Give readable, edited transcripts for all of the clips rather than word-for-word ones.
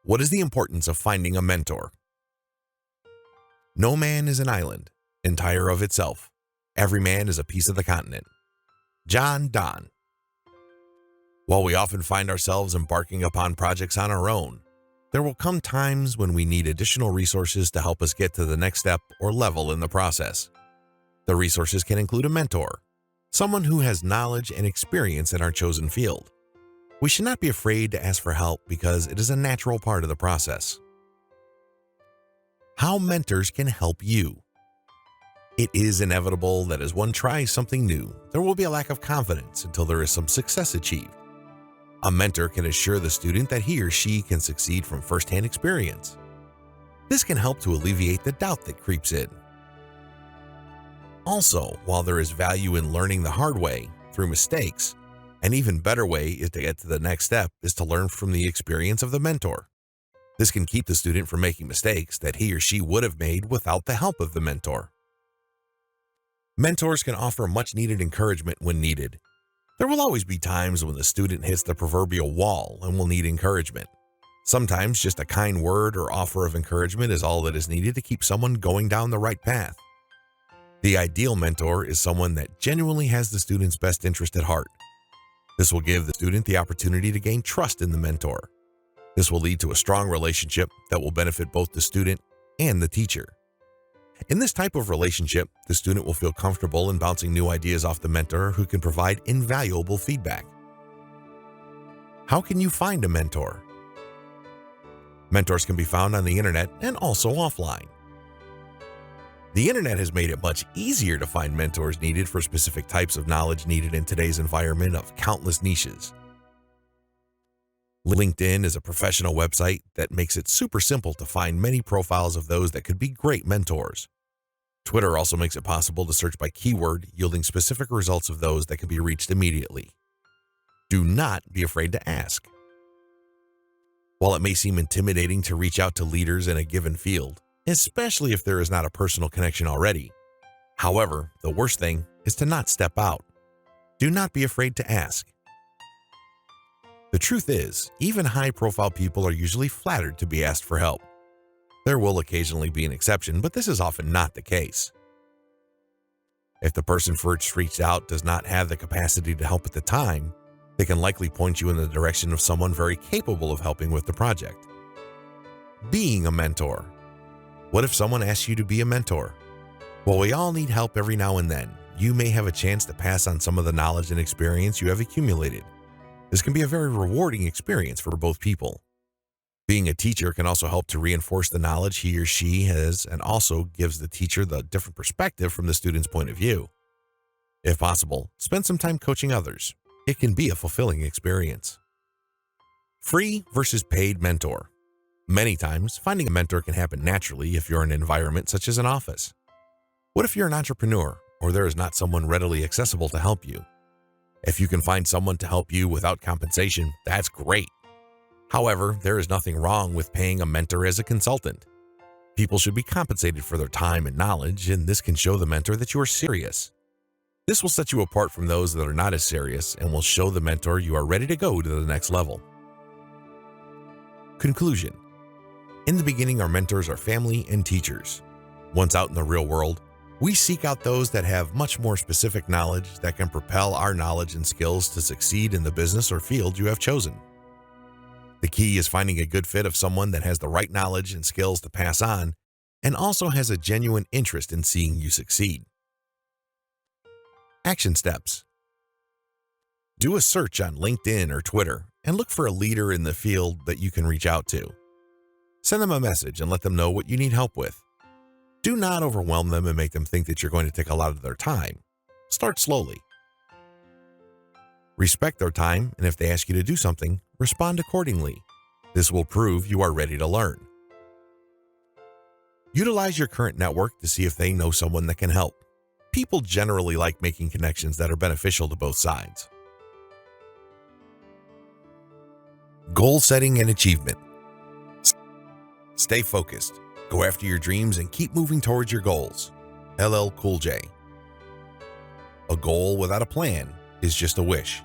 What is the importance of finding a mentor? No man is an island, entire of itself. Every man is a piece of the continent. John Donne. While we often find ourselves embarking upon projects on our own, there will come times when we need additional resources to help us get to the next step or level in the process. The resources can include a mentor, someone who has knowledge and experience in our chosen field. We should not be afraid to ask for help because it is a natural part of the process. How mentors can help you. It is inevitable that as one tries something new, there will be a lack of confidence until there is some success achieved. A mentor can assure the student that he or she can succeed from firsthand experience. This can help to alleviate the doubt that creeps in. Also, while there is value in learning the hard way through mistakes, an even better way is to get to the next step is to learn from the experience of the mentor. This can keep the student from making mistakes that he or she would have made without the help of the mentor. Mentors can offer much needed encouragement when needed. There will always be times when the student hits the proverbial wall and will need encouragement. Sometimes just a kind word or offer of encouragement is all that is needed to keep someone going down the right path. The ideal mentor is someone that genuinely has the student's best interest at heart. This will give the student the opportunity to gain trust in the mentor. This will lead to a strong relationship that will benefit both the student and the teacher. In this type of relationship, the student will feel comfortable in bouncing new ideas off the mentor who can provide invaluable feedback. How can you find a mentor? Mentors can be found on the internet and also offline. The internet has made it much easier to find mentors needed for specific types of knowledge needed in today's environment of countless niches. LinkedIn is a professional website that makes it super simple to find many profiles of those that could be great mentors. Twitter also makes it possible to search by keyword, yielding specific results of those that can be reached immediately. Do not be afraid to ask. While it may seem intimidating to reach out to leaders in a given field, especially if there is not a personal connection already, however, the worst thing is to not step out. Do not be afraid to ask. The truth is, even high-profile people are usually flattered to be asked for help. There will occasionally be an exception, but this is often not the case. If the person first reached out does not have the capacity to help at the time, they can likely point you in the direction of someone very capable of helping with the project. Being a mentor. What if someone asks you to be a mentor? While we all need help every now and then, you may have a chance to pass on some of the knowledge and experience you have accumulated. This can be a very rewarding experience for both people. Being a teacher can also help to reinforce the knowledge he or she has and also gives the teacher the different perspective from the student's point of view. If possible, spend some time coaching others. It can be a fulfilling experience. Free versus paid mentor. Many times, finding a mentor can happen naturally if you're in an environment such as an office. What if you're an entrepreneur or there is not someone readily accessible to help you? If you can find someone to help you without compensation, that's great. However, there is nothing wrong with paying a mentor as a consultant. People should be compensated for their time and knowledge, and this can show the mentor that you are serious. This will set you apart from those that are not as serious and will show the mentor you are ready to go to the next level. Conclusion. In the beginning, our mentors are family and teachers. Once out in the real world, we seek out those that have much more specific knowledge that can propel our knowledge and skills to succeed in the business or field you have chosen. The key is finding a good fit of someone that has the right knowledge and skills to pass on and also has a genuine interest in seeing you succeed. Action steps. Do a search on LinkedIn or Twitter and look for a leader in the field that you can reach out to. Send them a message and let them know what you need help with. Do not overwhelm them and make them think that you're going to take a lot of their time. Start slowly. Respect their time, and if they ask you to do something, respond accordingly. This will prove you are ready to learn. Utilize your current network to see if they know someone that can help. People generally like making connections that are beneficial to both sides. Goal setting and achievement. Stay focused. Go after your dreams and keep moving towards your goals. LL Cool J. A goal without a plan is just a wish.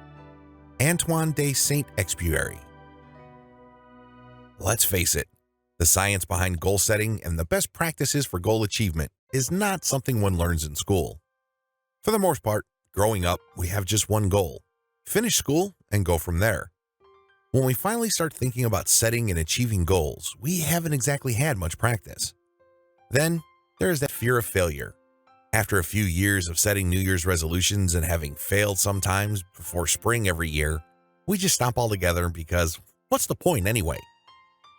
Antoine de Saint-Exupéry. Let's face it, the science behind goal setting and the best practices for goal achievement is not something one learns in school. For the most part, growing up, we have just one goal: finish school and go from there. When we finally start thinking about setting and achieving goals, we haven't exactly had much practice. Then, there is that fear of failure. After a few years of setting New Year's resolutions and having failed sometimes before spring every year, we just stop altogether because what's the point anyway?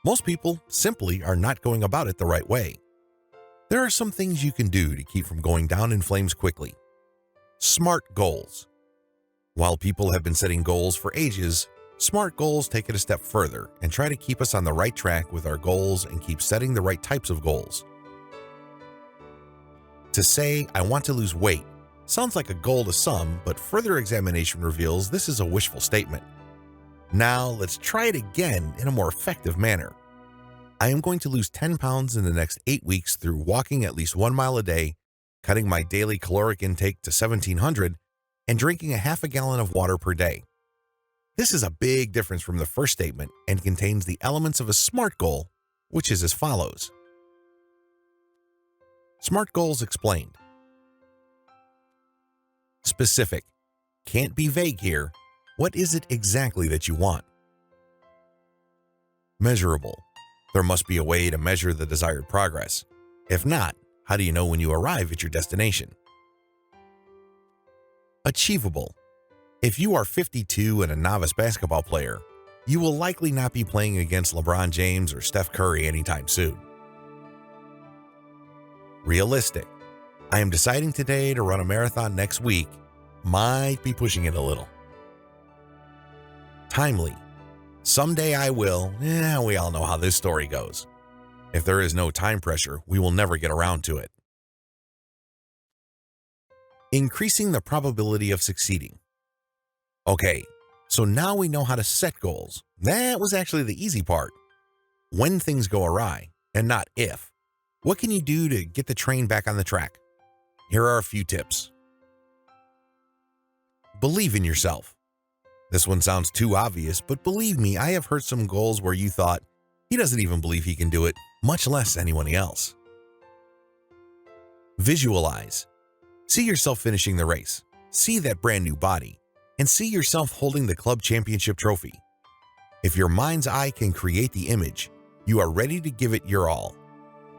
Most people simply are not going about it the right way. There are some things you can do to keep from going down in flames quickly. SMART goals. While people have been setting goals for ages, SMART goals take it a step further and try to keep us on the right track with our goals and keep setting the right types of goals. To say, "I want to lose weight," sounds like a goal to some, but further examination reveals this is a wishful statement. Now, let's try it again in a more effective manner. I am going to lose 10 pounds in the next 8 weeks through walking at least 1 mile a day, cutting my daily caloric intake to 1,700, and drinking a half a gallon of water per day. This is a big difference from the first statement and contains the elements of a SMART goal, which is as follows. SMART goals explained. Specific. Can't be vague here. What is it exactly that you want? Measurable. There must be a way to measure the desired progress. If not, how do you know when you arrive at your destination? Achievable. If you are 52 and a novice basketball player, you will likely not be playing against LeBron James or Steph Curry anytime soon. Realistic. I am deciding today to run a marathon next week. Might be pushing it a little. Timely. Someday I will. We all know how this story goes. If there is no time pressure, we will never get around to it. Increasing the probability of succeeding. Okay, so now we know how to set goals. That was actually the easy part. When things go awry, and not if. What can you do to get the train back on the track? Here are a few tips. Believe in yourself. This one sounds too obvious, but believe me, I have heard some goals where you thought, he doesn't even believe he can do it, much less anyone else. Visualize. See yourself finishing the race. See that brand new body. And see yourself holding the club championship trophy. If your mind's eye can create the image, you are ready to give it your all.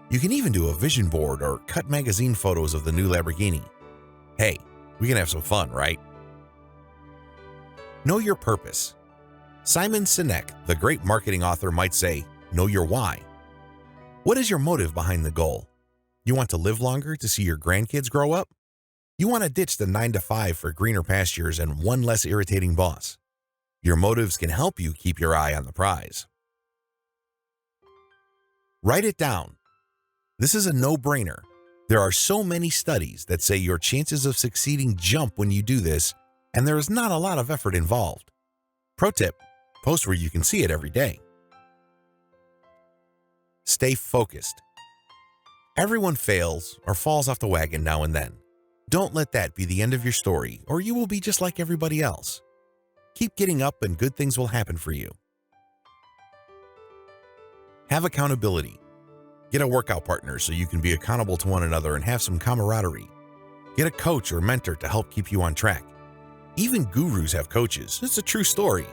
You can even do a vision board or cut magazine photos of the new Lamborghini. Hey, we can have some fun, right? Know your purpose. Simon Sinek, the great marketing author, might say, know your why. What is your motive behind the goal? You want to live longer to see your grandkids grow up? You want to ditch the 9-to-5 for greener pastures and one less irritating boss. Your motives can help you keep your eye on the prize. Write it down. This is a no-brainer. There are so many studies that say your chances of succeeding jump when you do this, and there is not a lot of effort involved. Pro tip, post where you can see it every day. Stay focused. Everyone fails or falls off the wagon now and then. Don't let that be the end of your story, or you will be just like everybody else. Keep getting up and good things will happen for you. Have accountability. Get a workout partner so you can be accountable to one another and have some camaraderie. Get a coach or mentor to help keep you on track. Even gurus have coaches. It's a true story.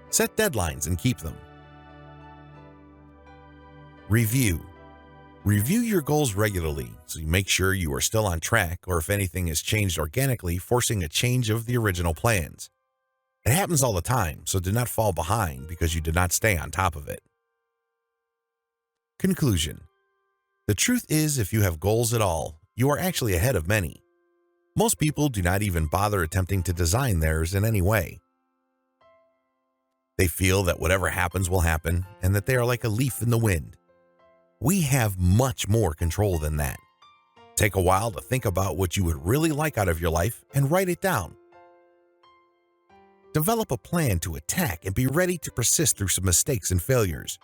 Set deadlines and keep them. Review. Review your goals regularly so you make sure you are still on track, or if anything has changed organically, forcing a change of the original plans. It happens all the time, so do not fall behind because you did not stay on top of it. Conclusion. The truth is, if you have goals at all, you are actually ahead of many. Most people do not even bother attempting to design theirs in any way. They feel that whatever happens will happen and that they are like a leaf in the wind. We have much more control than that. Take a while to think about what you would really like out of your life and write it down. Develop a plan to attack and be ready to persist through some mistakes and failures.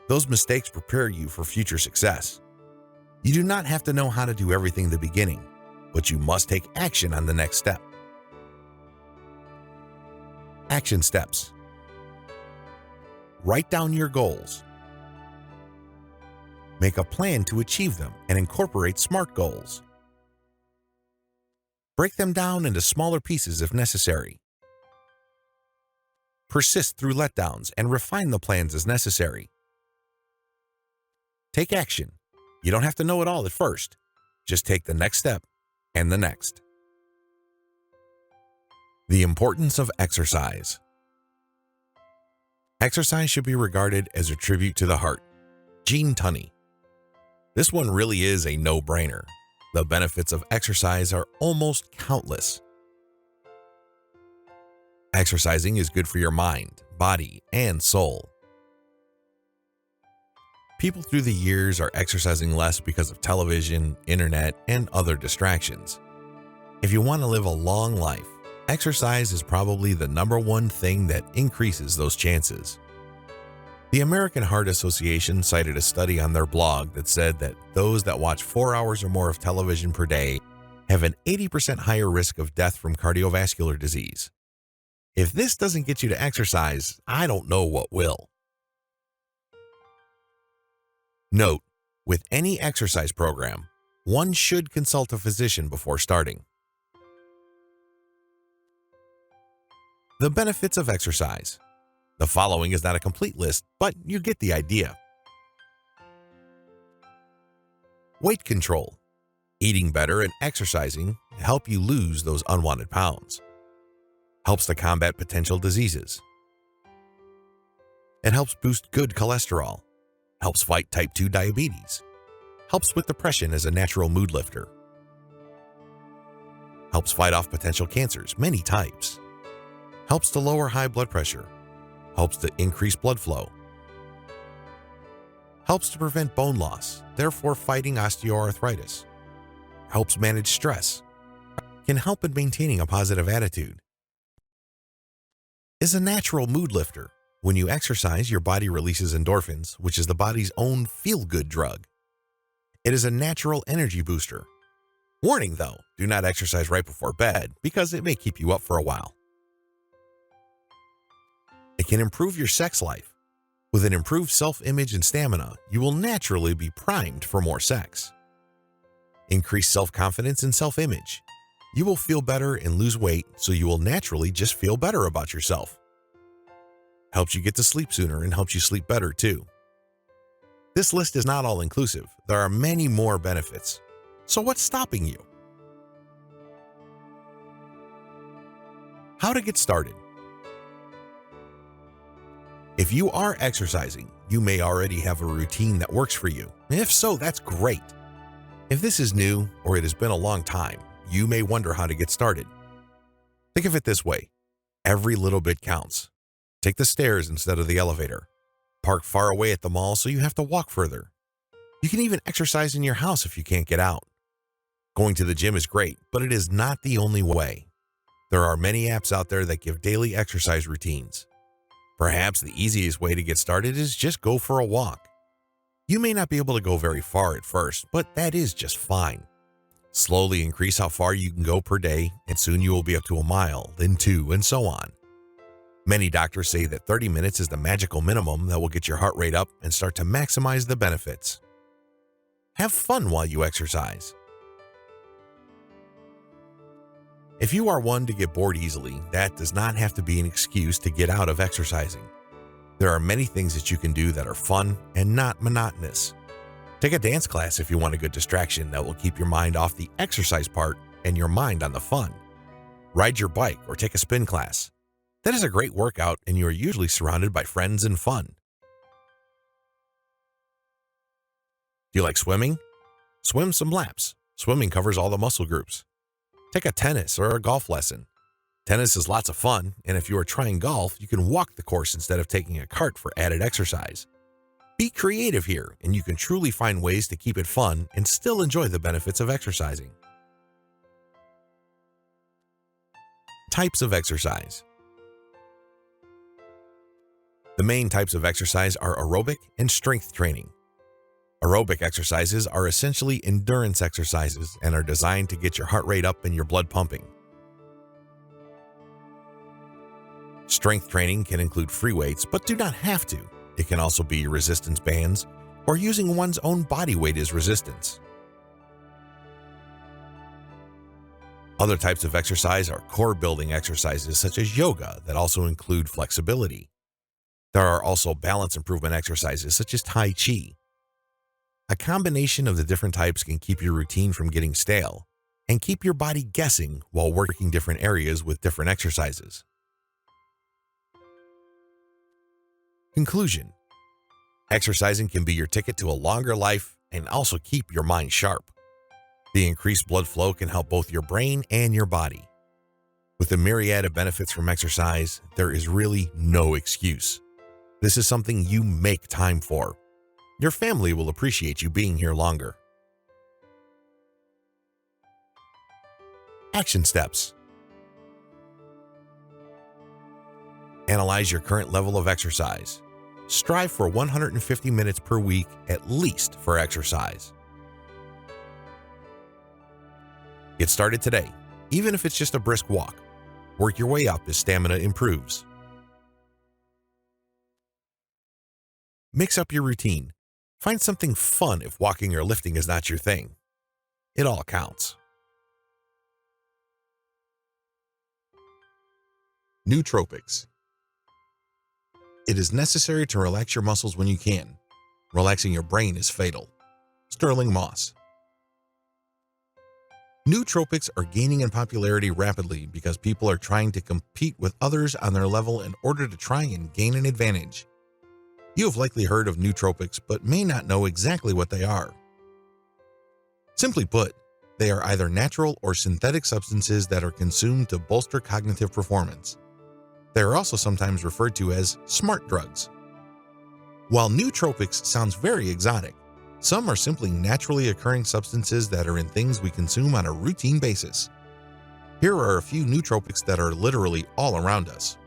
Those mistakes prepare you for future success. You do not have to know how to do everything in the beginning, but you must take action on the next step. Action steps. Write down your goals. Make a plan to achieve them and incorporate SMART goals. Break them down into smaller pieces if necessary. Persist through letdowns and refine the plans as necessary. Take action. You don't have to know it all at first. Just take the next step and the next. The importance of exercise. Exercise should be regarded as a tribute to the heart. Gene Tunney. This one really is a no-brainer. The benefits of exercise are almost countless. Exercising is good for your mind, body, and soul. People through the years are exercising less because of television, internet, and other distractions. If you want to live a long life, exercise is probably the #1 thing that increases those chances. The American Heart Association cited a study on their blog that said that those that watch 4 hours or more of television per day have an 80% higher risk of death from cardiovascular disease. If this doesn't get you to exercise, I don't know what will. Note, with any exercise program, one should consult a physician before starting. The benefits of exercise. The following is not a complete list, but you get the idea. Weight control. Eating better and exercising help you lose those unwanted pounds. Helps to combat potential diseases. It helps boost good cholesterol. Helps fight type 2 diabetes. Helps with depression as a natural mood lifter. Helps fight off potential cancers, many types. Helps to lower high blood pressure. Helps to increase blood flow. Helps to prevent bone loss, therefore fighting osteoarthritis. Helps manage stress. Can help in maintaining a positive attitude. Is a natural mood lifter. When you exercise, your body releases endorphins, which is the body's own feel-good drug. It is a natural energy booster. Warning though, do not exercise right before bed because it may keep you up for a while. It can improve your sex life. With an improved self-image and stamina, you will naturally be primed for more sex. Increase self-confidence and self-image. You will feel better and lose weight, so you will naturally just feel better about yourself. Helps you get to sleep sooner and helps you sleep better too. This list is not all-inclusive. There are many more benefits. So what's stopping you? How to get started. If you are exercising, you may already have a routine that works for you. If so, that's great. If this is new or it has been a long time, you may wonder how to get started. Think of it this way. Every little bit counts. Take the stairs instead of the elevator. Park far away at the mall so you have to walk further. You can even exercise in your house if you can't get out. Going to the gym is great, but it is not the only way. There are many apps out there that give daily exercise routines. Perhaps the easiest way to get started is just go for a walk. You may not be able to go very far at first, but that is just fine. Slowly increase how far you can go per day, and soon you will be up to a mile, then 2, and so on. Many doctors say that 30 minutes is the magical minimum that will get your heart rate up and start to maximize the benefits. Have fun while you exercise. If you are one to get bored easily, that does not have to be an excuse to get out of exercising. There are many things that you can do that are fun and not monotonous. Take a dance class if you want a good distraction that will keep your mind off the exercise part and your mind on the fun. Ride your bike or take a spin class. That is a great workout and you are usually surrounded by friends and fun. Do you like swimming? Swim some laps. Swimming covers all the muscle groups. Take a tennis or a golf lesson. Tennis is lots of fun, and if you are trying golf, you can walk the course instead of taking a cart for added exercise. Be creative here, and you can truly find ways to keep it fun and still enjoy the benefits of exercising. Types of exercise. The main types of exercise are aerobic and strength training. Aerobic exercises are essentially endurance exercises and are designed to get your heart rate up and your blood pumping. Strength training can include free weights, but do not have to. It can also be resistance bands, or using one's own body weight as resistance. Other types of exercise are core-building exercises such as yoga that also include flexibility. There are also balance improvement exercises such as Tai Chi. A combination of the different types can keep your routine from getting stale and keep your body guessing while working different areas with different exercises. Conclusion: exercising can be your ticket to a longer life and also keep your mind sharp. The increased blood flow can help both your brain and your body. With the myriad of benefits from exercise, there is really no excuse. This is something you make time for. Your family will appreciate you being here longer. Action steps. Analyze your current level of exercise. Strive for 150 minutes per week at least for exercise. Get started today, even if it's just a brisk walk. Work your way up as stamina improves. Mix up your routine. Find something fun if walking or lifting is not your thing. It all counts. Nootropics. It is necessary to relax your muscles when you can. Relaxing your brain is fatal. Sterling Moss. Nootropics are gaining in popularity rapidly because people are trying to compete with others on their level in order to try and gain an advantage. You have likely heard of nootropics but may not know exactly what they are. Simply put, they are either natural or synthetic substances that are consumed to bolster cognitive performance. They are also sometimes referred to as smart drugs. While nootropics sounds very exotic, some are simply naturally occurring substances that are in things we consume on a routine basis. Here are a few nootropics that are literally all around us.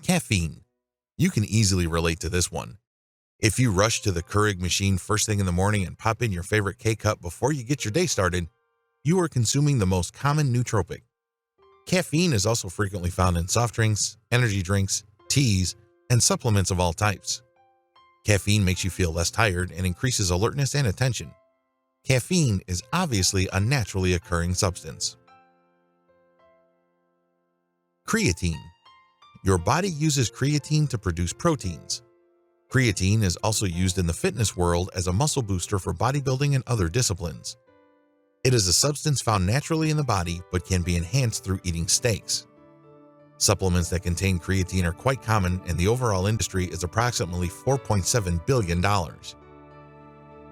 Caffeine. You can easily relate to this one. If you rush to the Keurig machine first thing in the morning and pop in your favorite K-cup before you get your day started, you are consuming the most common nootropic. Caffeine is also frequently found in soft drinks, energy drinks, teas, and supplements of all types. Caffeine makes you feel less tired and increases alertness and attention. Caffeine is obviously a naturally occurring substance. Creatine. Your body uses creatine to produce proteins. Creatine is also used in the fitness world as a muscle booster for bodybuilding and other disciplines. It is a substance found naturally in the body but can be enhanced through eating steaks. Supplements that contain creatine are quite common, and the overall industry is approximately $4.7 billion.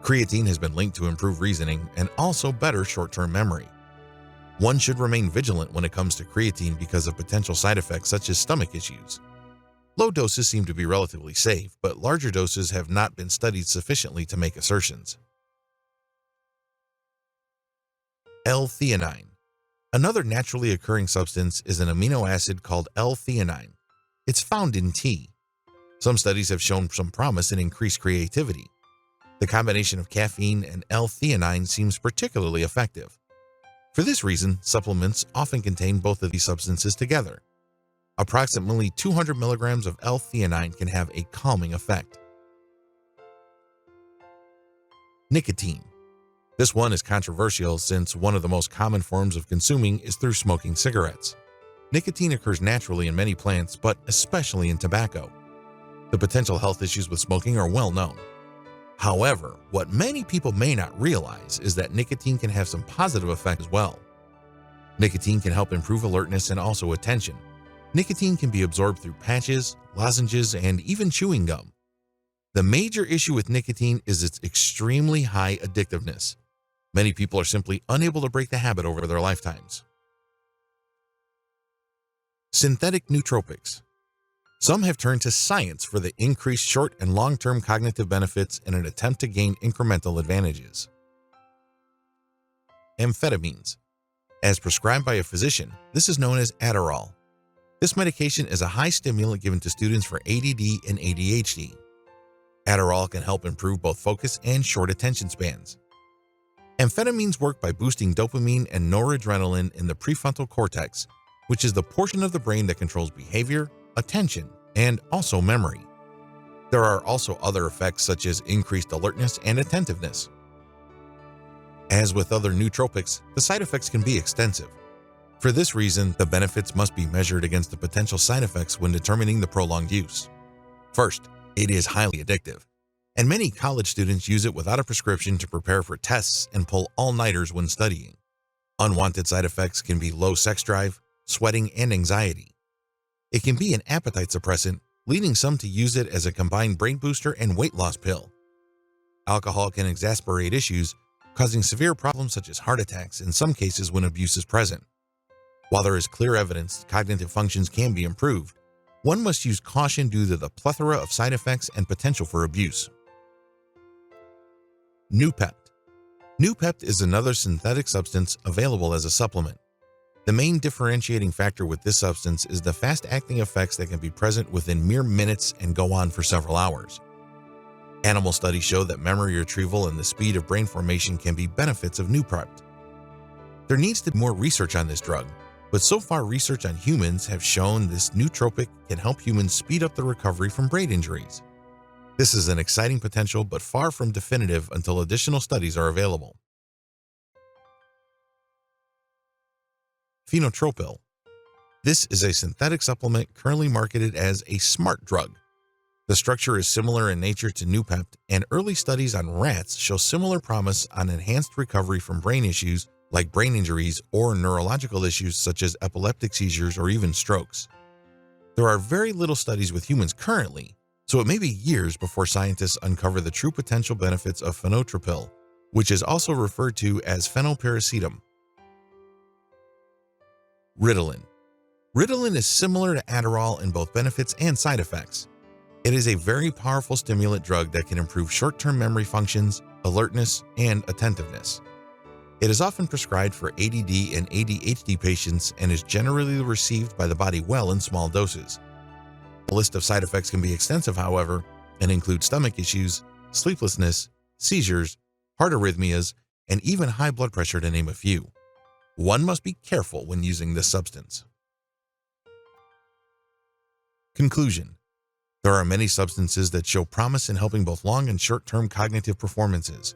Creatine has been linked to improved reasoning and also better short-term memory. One should remain vigilant when it comes to creatine because of potential side effects such as stomach issues. Low doses seem to be relatively safe, but larger doses have not been studied sufficiently to make assertions. L-theanine. Another naturally occurring substance is an amino acid called L-theanine. It's found in tea. Some studies have shown some promise in increased creativity. The combination of caffeine and L-theanine seems particularly effective. For this reason, supplements often contain both of these substances together. Approximately 200 milligrams of L-theanine can have a calming effect. Nicotine. This one is controversial since one of the most common forms of consuming is through smoking cigarettes. Nicotine occurs naturally in many plants, but especially in tobacco. The potential health issues with smoking are well known. However, what many people may not realize is that nicotine can have some positive effects as well. Nicotine can help improve alertness and also attention. Nicotine can be absorbed through patches, lozenges, and even chewing gum. The major issue with nicotine is its extremely high addictiveness. Many people are simply unable to break the habit over their lifetimes. Synthetic nootropics. Some have turned to science for the increased short and long-term cognitive benefits in an attempt to gain incremental advantages. Amphetamines. As prescribed by a physician, this is known as Adderall. This medication is a high stimulant given to students for ADD and ADHD. Adderall can help improve both focus and short attention spans. Amphetamines work by boosting dopamine and noradrenaline in the prefrontal cortex, which is the portion of the brain that controls behavior, attention, and also memory. There are also other effects such as increased alertness and attentiveness. As with other nootropics, the side effects can be extensive. For this reason, the benefits must be measured against the potential side effects when determining the prolonged use. First, it is highly addictive, and many college students use it without a prescription to prepare for tests and pull all-nighters when studying. Unwanted side effects can be low sex drive, sweating, and anxiety. It can be an appetite suppressant, leading some to use it as a combined brain booster and weight loss pill. Alcohol can exacerbate issues, causing severe problems such as heart attacks in some cases when abuse is present. While there is clear evidence cognitive functions can be improved, one must use caution due to the plethora of side effects and potential for abuse. Noopept. Noopept is another synthetic substance available as a supplement. The main differentiating factor with this substance is the fast-acting effects that can be present within mere minutes and go on for several hours. Animal studies show that memory retrieval and the speed of brain formation can be benefits of Noopept. There needs to be more research on this drug, but so far research on humans have shown this nootropic can help humans speed up the recovery from brain injuries. This is an exciting potential but far from definitive until additional studies are available. Phenotropil. This is a synthetic supplement currently marketed as a smart drug. The structure is similar in nature to Noopept, and early studies on rats show similar promise on enhanced recovery from brain issues like brain injuries or neurological issues such as epileptic seizures or even strokes. There are very little studies with humans currently, so it may be years before scientists uncover the true potential benefits of phenotropil, which is also referred to as phenylpiracetam. Ritalin. Ritalin is similar to Adderall in both benefits and side effects. It is a very powerful stimulant drug that can improve short-term memory functions, alertness, and attentiveness. It is often prescribed for ADD and ADHD patients and is generally received by the body well in small doses. The list of side effects can be extensive, however, and include stomach issues, sleeplessness, seizures, heart arrhythmias, and even high blood pressure, to name a few. One must be careful when using this substance. Conclusion. There are many substances that show promise in helping both long and short-term cognitive performances.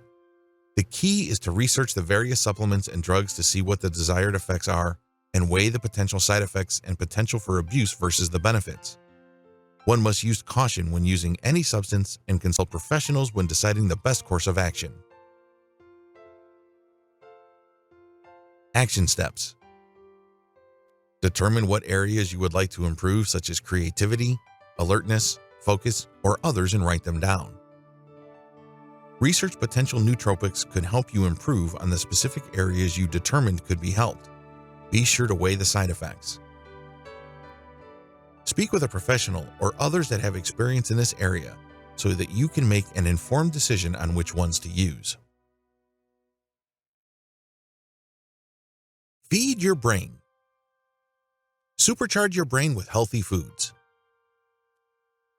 The key is to research the various supplements and drugs to see what the desired effects are and weigh the potential side effects and potential for abuse versus the benefits. One must use caution when using any substance and consult professionals when deciding the best course of action. Action steps. Determine what areas you would like to improve, such as creativity, alertness, focus, or others, and write them down. Research potential nootropics could help you improve on the specific areas you determined could be helped. Be sure to weigh the side effects. Speak with a professional or others that have experience in this area so that you can make an informed decision on which ones to use. Feed your brain. Supercharge your brain with healthy foods.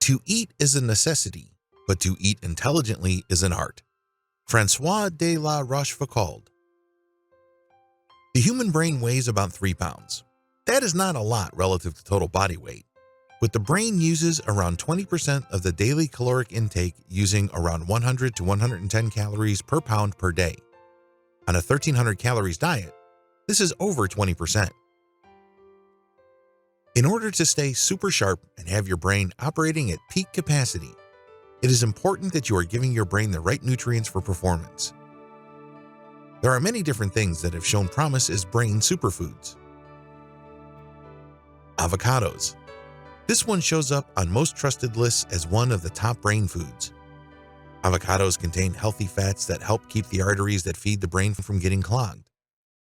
To eat is a necessity, but to eat intelligently is an art. Francois de la Rochefoucauld. The human brain weighs about 3 pounds. That is not a lot relative to total body weight, but the brain uses around 20% of the daily caloric intake, using around 100 to 110 calories per pound per day. On a 1,300 calories diet, this is over 20%. In order to stay super sharp and have your brain operating at peak capacity, it is important that you are giving your brain the right nutrients for performance. There are many different things that have shown promise as brain superfoods. Avocados. This one shows up on most trusted lists as one of the top brain foods. Avocados contain healthy fats that help keep the arteries that feed the brain from getting clogged.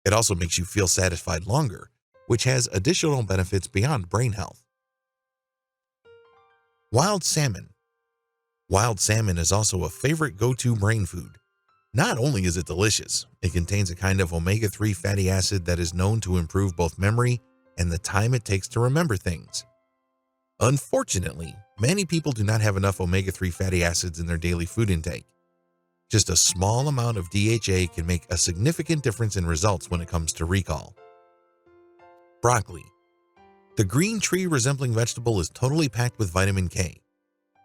It also makes you feel satisfied longer, which has additional benefits beyond brain health. Wild salmon. Wild salmon is also a favorite go-to brain food. Not only is it delicious, it contains a kind of omega-3 fatty acid that is known to improve both memory and the time it takes to remember things. Unfortunately, many people do not have enough omega-3 fatty acids in their daily food intake. Just a small amount of DHA can make a significant difference in results when it comes to recall. Broccoli. The green tree-resembling vegetable is totally packed with vitamin K.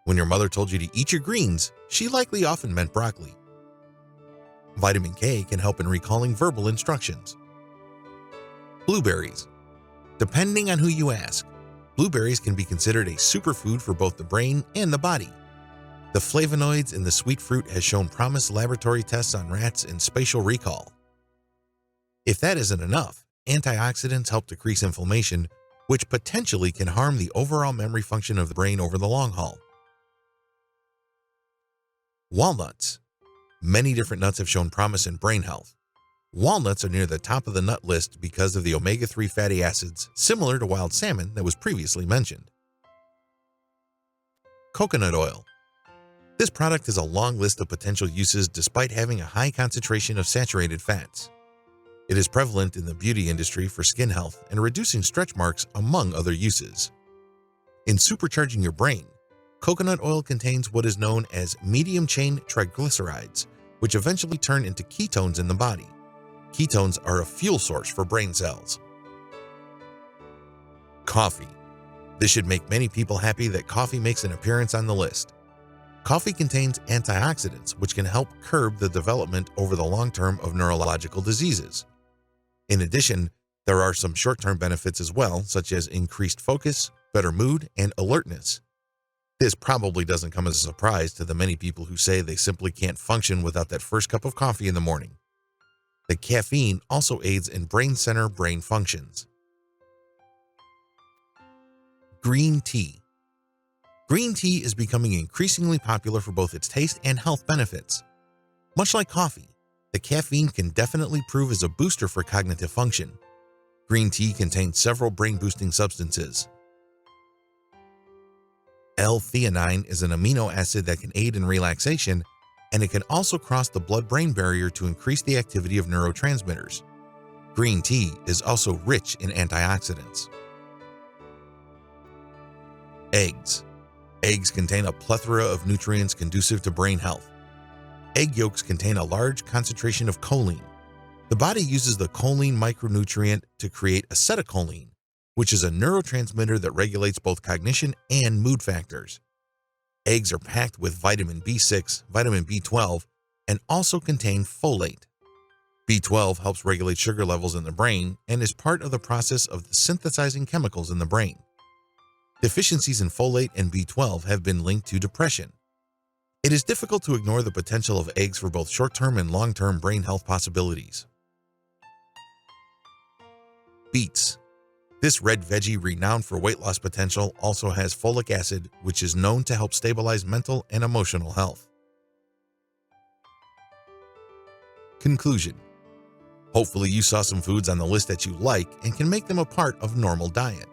When your mother told you to eat your greens, she likely often meant broccoli. Vitamin K can help in recalling verbal instructions. Blueberries. Depending on who you ask, blueberries can be considered a superfood for both the brain and the body. The flavonoids in the sweet fruit has shown promise laboratory tests on rats in spatial recall. If that isn't enough, antioxidants help decrease inflammation, which potentially can harm the overall memory function of the brain over the long haul. Walnuts. Many different nuts have shown promise in brain health. Walnuts are near the top of the nut list because of the omega-3 fatty acids, similar to wild salmon that was previously mentioned. Coconut oil. This product has a long list of potential uses despite having a high concentration of saturated fats. It is prevalent in the beauty industry for skin health and reducing stretch marks, among other uses. In supercharging your brain, coconut oil contains what is known as medium-chain triglycerides, which eventually turn into ketones in the body. Ketones are a fuel source for brain cells. Coffee. This should make many people happy that coffee makes an appearance on the list. Coffee contains antioxidants, which can help curb the development over the long term of neurological diseases. In addition, there are some short-term benefits as well, such as increased focus, better mood, and alertness. This probably doesn't come as a surprise to the many people who say they simply can't function without that first cup of coffee in the morning. The caffeine also aids in brain center brain functions. Green tea. Green tea is becoming increasingly popular for both its taste and health benefits. Much like coffee, the caffeine can definitely prove as a booster for cognitive function. Green tea contains several brain-boosting substances. L-theanine is an amino acid that can aid in relaxation, and it can also cross the blood-brain barrier to increase the activity of neurotransmitters. Green tea is also rich in antioxidants. Eggs. Eggs contain a plethora of nutrients conducive to brain health. Egg yolks contain a large concentration of choline. The body uses the choline micronutrient to create acetylcholine, which is a neurotransmitter that regulates both cognition and mood factors. Eggs are packed with vitamin B6, vitamin B12, and also contain folate. B12 helps regulate sugar levels in the brain and is part of the process of synthesizing chemicals in the brain. Deficiencies in folate and B12 have been linked to depression. It is difficult to ignore the potential of eggs for both short-term and long-term brain health possibilities. Beets. This red veggie, renowned for weight loss potential, also has folic acid, which is known to help stabilize mental and emotional health. Conclusion. Hopefully you saw some foods on the list that you like and can make them a part of normal diet.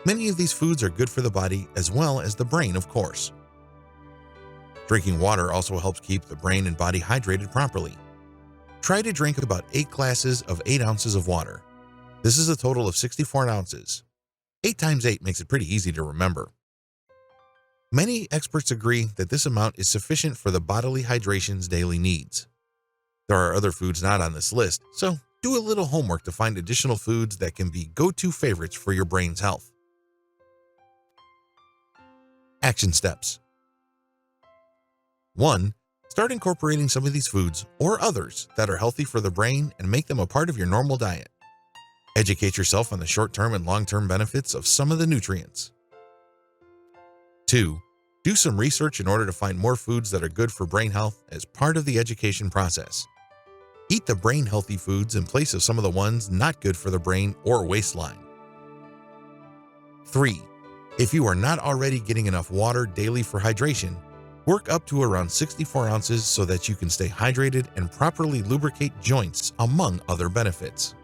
Many of these foods are good for the body as well as the brain, of course. Drinking water also helps keep the brain and body hydrated properly. Try to drink about 8 glasses of 8 ounces of water. This is a total of 64 ounces. 8 times 8 makes it pretty easy to remember. Many experts agree that this amount is sufficient for the bodily hydration's daily needs. There are other foods not on this list, so do a little homework to find additional foods that can be go-to favorites for your brain's health. Action steps. 1. Start incorporating some of these foods or others that are healthy for the brain and make them a part of your normal diet. Educate yourself on the short-term and long-term benefits of some of the nutrients. 2. Do some research in order to find more foods that are good for brain health as part of the education process. Eat the brain-healthy foods in place of some of the ones not good for the brain or waistline. 3. If you are not already getting enough water daily for hydration, work up to around 64 ounces so that you can stay hydrated and properly lubricate joints, among other benefits.